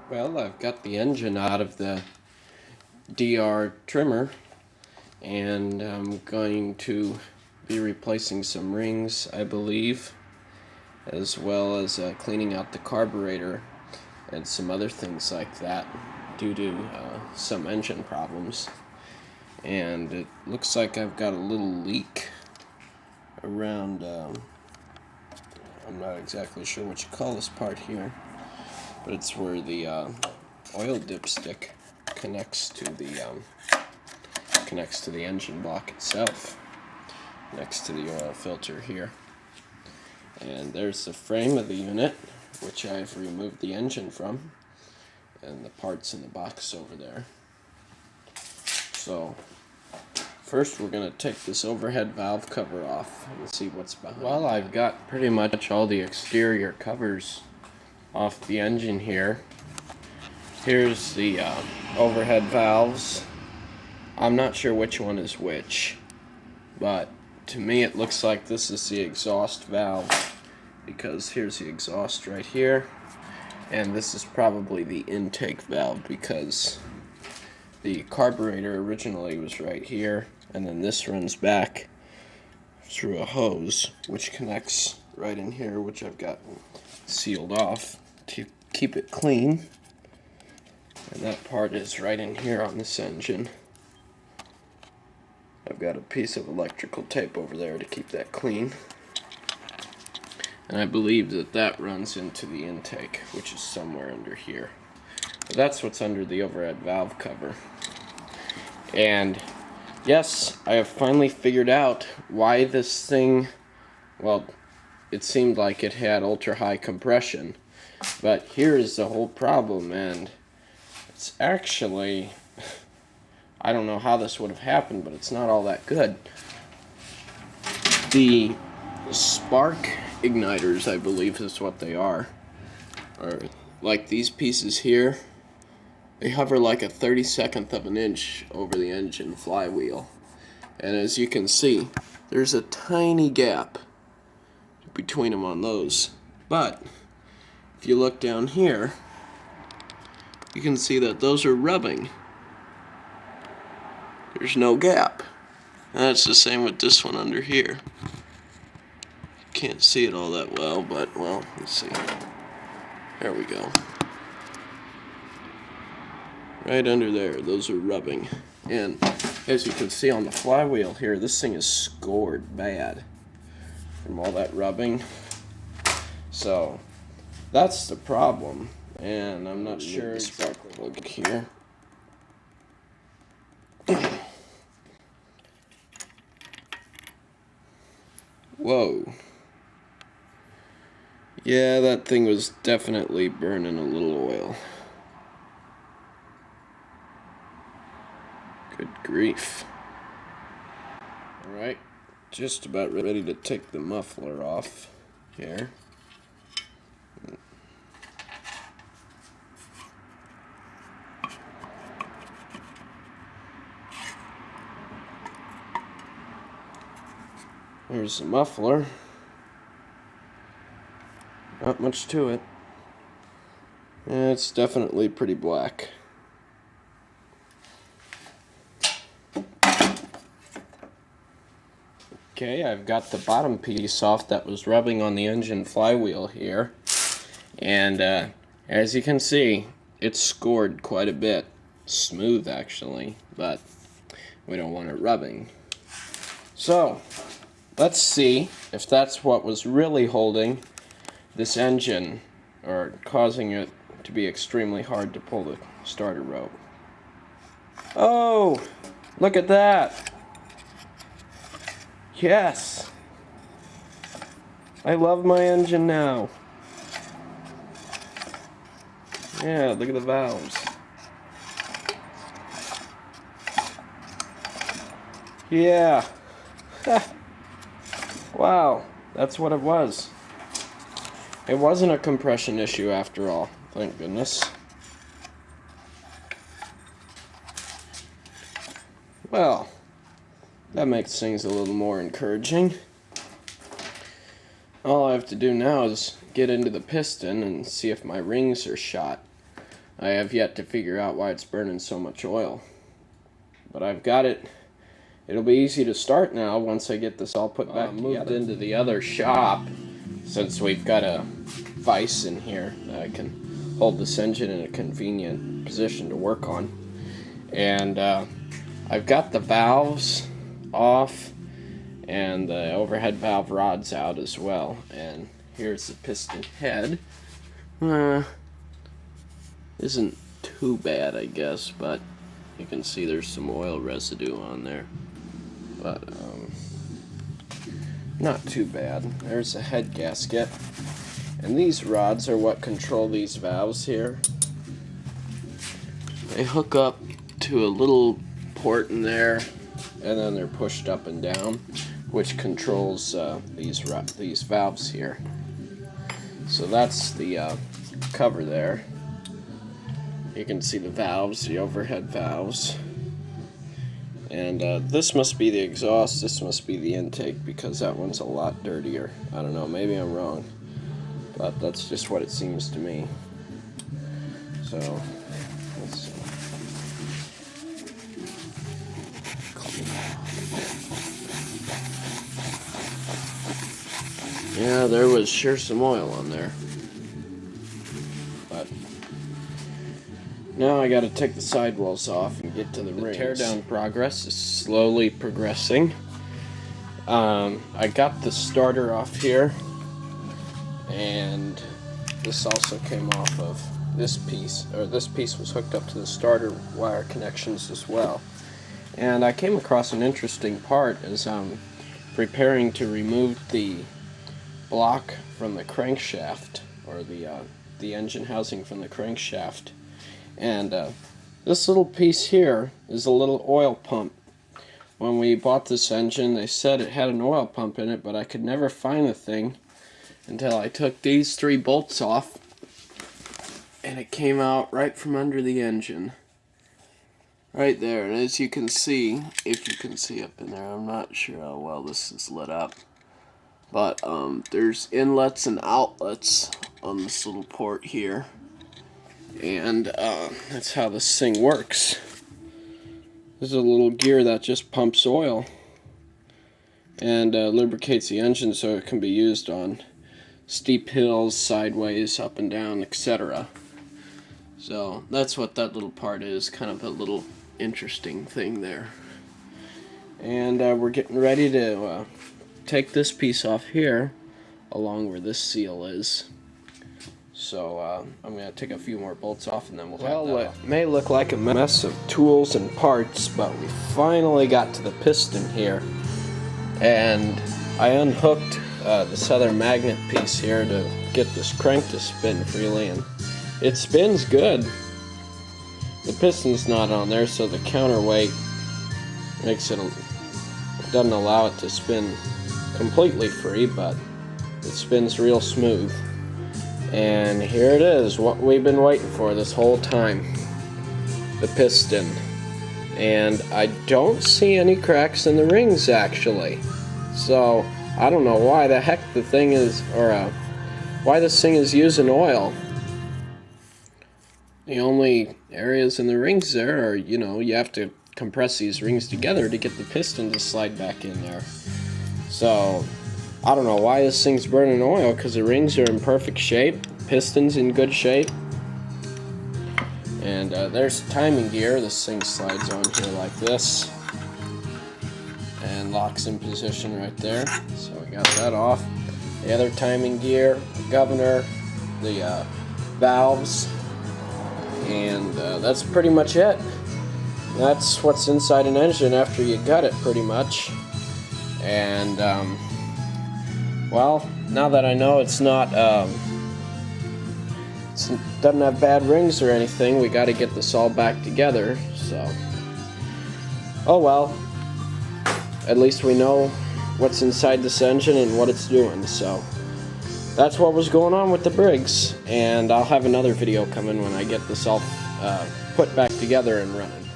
Well, I've got the engine out of the DR trimmer, and I'm going to be replacing some rings, I believe, as well as cleaning out the carburetor and some other things like that due to some engine problems. And it looks like I've got a little leak around, I'm not exactly sure what you call this part here, but it's where the oil dipstick connects to the engine block itself, next to the oil filter here. And there's the frame of the unit, which I've removed the engine from, and the parts in the box over there. So first we're going to take this overhead valve cover off and see what's behind. Well, I've got pretty much all the exterior covers off the engine here. Here's the overhead valves. I'm not sure which one is which, but to me it looks like this is the exhaust valve, because here's the exhaust right here, and this is probably the intake valve, because the carburetor originally was right here, and then this runs back through a hose which connects right in here, which I've got sealed off to keep it clean. And that part is right in here on this engine. I've got a piece of electrical tape over there to keep that clean. And I believe that that runs into the intake, which is somewhere under here. But that's what's under the overhead valve cover. And yes, I have finally figured out why this thing, well, it seemed like it had ultra high compression. But here is the whole problem, and it's actually, I don't know how this would have happened, but it's not all that good. The spark igniters, I believe is what they are like these pieces here. They hover like a 32nd of an inch over the engine flywheel. And as you can see, there's a tiny gap between them on those. But if you look down here, you can see that those are rubbing. There's no gap. And that's the same with this one under here. Can't see it all that well, but, well, let's see. There we go. Right under there, those are rubbing. And as you can see on the flywheel here, this thing is scored bad from all that rubbing. So that's the problem. And I'm not sure the spark plug here. Whoa. Yeah, that thing was definitely burning a little oil. Good grief. Alright, just about ready to take the muffler off here. There's the muffler. Not much to it. Yeah, it's definitely pretty black. Okay, I've got the bottom piece off that was rubbing on the engine flywheel here. And as you can see, it's scored quite a bit. Smooth, actually, but we don't want it rubbing. So let's see if that's what was really holding this engine, or causing it to be extremely hard to pull the starter rope. Oh, look at that. Yes. I love my engine now. Yeah, look at the valves. Yeah. Wow, that's what it was. It wasn't a compression issue after all, thank goodness. Well, that makes things a little more encouraging. All I have to do now is get into the piston and see if my rings are shot. I have yet to figure out why it's burning so much oil. But I've got it. It'll be easy to start now once I get this all put back together. Moved into the other shop since we've got a vise in here that I can hold this engine in a convenient position to work on. And I've got the valves off and the overhead valve rods out as well. And here's the piston head. Isn't too bad, I guess, but you can see there's some oil residue on there. But not too bad. There's a head gasket. And these rods are what control these valves here. They hook up to a little port in there, and then they're pushed up and down, which controls these valves here. So that's the cover there. You can see the valves, the overhead valves. And this must be the exhaust, this must be the intake, because that one's a lot dirtier. I don't know, maybe I'm wrong, but that's just what it seems to me. So, let's see. Yeah, there was sure some oil on there. But now I gotta take the sidewalls off and get to the rings. Teardown progress is slowly progressing. I got the starter off here, and this also came off of this piece, or this piece was hooked up to the starter wire connections as well. And I came across an interesting part as I'm preparing to remove the block from the crankshaft, or the engine housing from the crankshaft. And this little piece here is a little oil pump. When we bought this engine, they said it had an oil pump in it, but I could never find the thing until I took these 3 bolts off, and it came out right from under the engine. Right there, and as you can see, if you can see up in there, I'm not sure how well this is lit up, but there's inlets and outlets on this little port here. And that's how this thing works. This is a little gear that just pumps oil and lubricates the engine so it can be used on steep hills, sideways, up and down, etc. So that's what that little part is, kind of a little interesting thing there. And we're getting ready to take this piece off here along where this seal is. So I'm going to take a few more bolts off and then we'll have that off. It may look like a mess of tools and parts, but we finally got to the piston here. And I unhooked this other magnet piece here to get this crank to spin freely, and it spins good. The piston's not on there, so the counterweight makes it, doesn't allow it to spin completely free, but it spins real smooth. And here it is, what we've been waiting for this whole time, the piston. And I don't see any cracks in the rings actually, so I don't know why the heck the thing is, or why this thing is using oil. The only areas in the rings there are, you know, you have to compress these rings together to get the piston to slide back in there. So I don't know why this thing's burning oil, because the rings are in perfect shape, piston's in good shape. And there's the timing gear. This thing slides on here like this and locks in position right there. So we got that off. The other timing gear, the governor, the valves, and that's pretty much it. That's what's inside an engine after you gut it, pretty much. And well, now that I know it's not, it doesn't have bad rings or anything, we got to get this all back together. So, oh well. At least we know what's inside this engine and what it's doing. So that's what was going on with the Briggs, and I'll have another video coming when I get this all put back together and running.